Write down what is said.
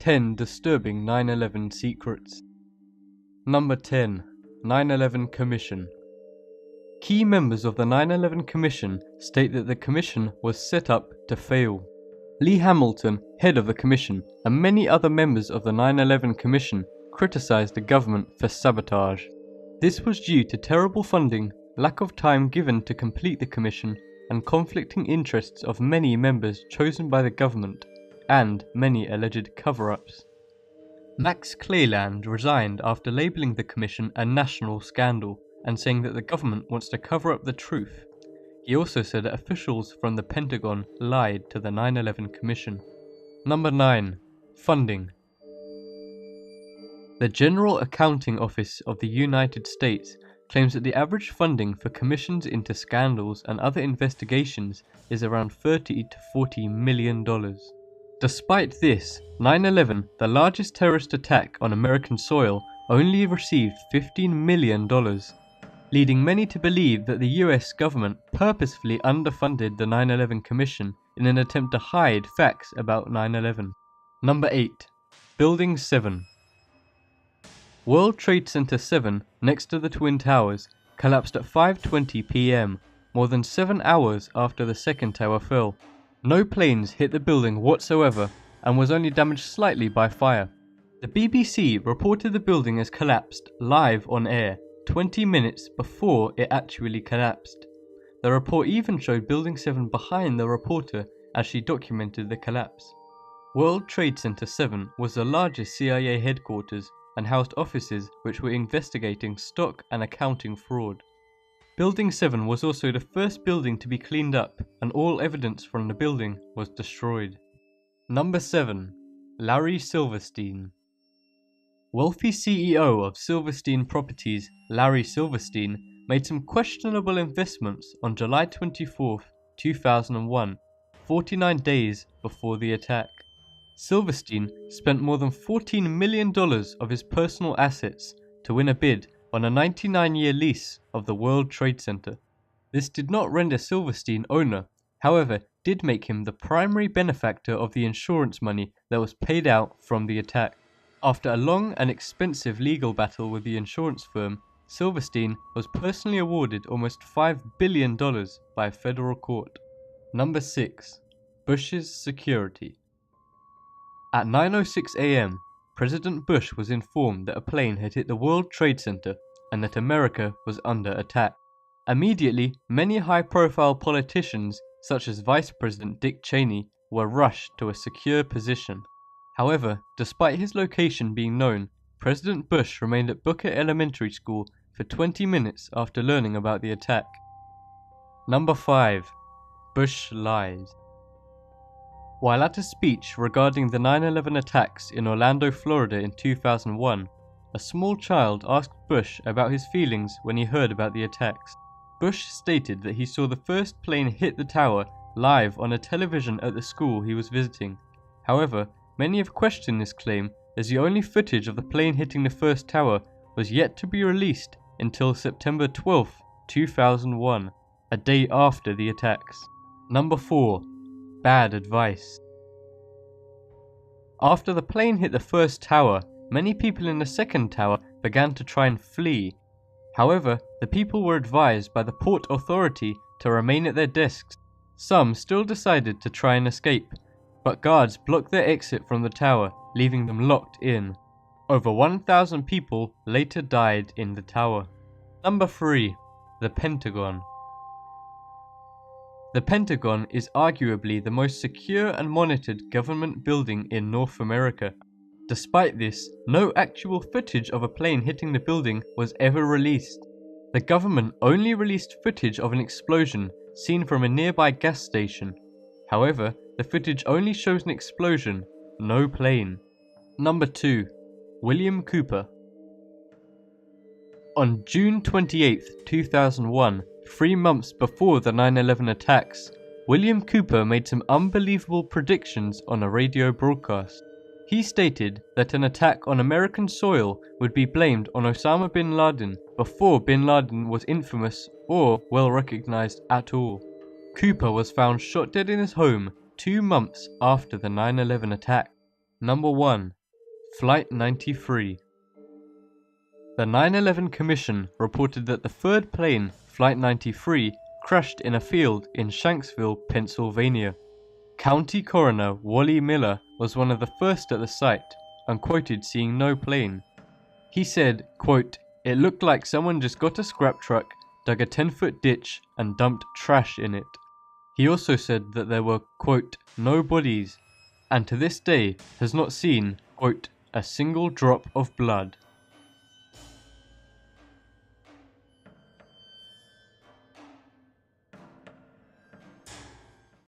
10 Disturbing 9/11 Secrets. Number 10. 9/11 Commission. Key members of the 9/11 Commission state that the Commission was set up to fail. Lee Hamilton, head of the Commission, and many other members of the 9/11 Commission criticized the government for sabotage. This was due to terrible funding, lack of time given to complete the Commission, and conflicting interests of many members chosen by the government, and many alleged cover-ups. Max Cleland resigned after labeling the Commission a national scandal and saying that the government wants to cover up the truth. He also said that officials from the Pentagon lied to the 9/11 Commission. Number 9. Funding. The General Accounting Office of the United States claims that the average funding for commissions into scandals and other investigations is around $30 to $40 million. Despite this, 9/11, the largest terrorist attack on American soil, only received $15 million, leading many to believe that the US government purposefully underfunded the 9/11 Commission in an attempt to hide facts about 9/11. Number 8. Building 7. World Trade Center 7, next to the Twin Towers, collapsed at 5:20 p.m., more than 7 hours after the second tower fell. No planes hit the building whatsoever and was only damaged slightly by fire. The BBC reported the building as collapsed live on air 20 minutes before it actually collapsed. The report even showed Building 7 behind the reporter as she documented the collapse. World Trade Center 7 was the largest CIA headquarters and housed offices which were investigating stock and accounting fraud. Building 7 was also the first building to be cleaned up, and all evidence from the building was destroyed. Number 7. Larry Silverstein. Wealthy CEO of Silverstein Properties, Larry Silverstein, made some questionable investments on July 24, 2001, 49 days before the attack. Silverstein spent more than $14 million of his personal assets to win a bid on a 99-year lease of the World Trade Center. This did not render Silverstein owner, however, did make him the primary benefactor of the insurance money that was paid out from the attack. After a long and expensive legal battle with the insurance firm, Silverstein was personally awarded almost $5 billion by a federal court. Number 6. Bush's security. At 9:06 a.m., President Bush was informed that a plane had hit the World Trade Center and that America was under attack. Immediately, many high-profile politicians, such as Vice President Dick Cheney, were rushed to a secure position. However, despite his location being known, President Bush remained at Booker Elementary School for 20 minutes after learning about the attack. Number 5. Bush lies. While at a speech regarding the 9/11 attacks in Orlando, Florida in 2001, a small child asked Bush about his feelings when he heard about the attacks. Bush stated that he saw the first plane hit the tower live on a television at the school he was visiting. However, many have questioned this claim as the only footage of the plane hitting the first tower was yet to be released until September 12, 2001, a day after the attacks. Number 4. Bad advice. After the plane hit the first tower, many people in the second tower began to try and flee. However, the people were advised by the port authority to remain at their desks. Some still decided to try and escape, but guards blocked their exit from the tower, leaving them locked in. Over 1,000 people later died in the tower. Number 3. The Pentagon. The Pentagon is arguably the most secure and monitored government building in North America. Despite this, no actual footage of a plane hitting the building was ever released. The government only released footage of an explosion seen from a nearby gas station. However, the footage only shows an explosion, no plane. Number 2. William Cooper. On June 28, 2001, 3 months before the 9/11 attacks, William Cooper made some unbelievable predictions on a radio broadcast. He stated that an attack on American soil would be blamed on Osama bin Laden before bin Laden was infamous or well recognized at all. Cooper was found shot dead in his home 2 months after the 9/11 attack. Number 1. Flight 93. The 9/11 Commission reported that the third plane, Flight 93, crashed in a field in Shanksville, Pennsylvania. County Coroner Wally Miller was one of the first at the site and quoted seeing no plane. He said, quote, "It looked like someone just got a scrap truck, dug a 10-foot ditch, and dumped trash in it." He also said that there were, quote, "no bodies," and to this day has not seen, quote, "a single drop of blood."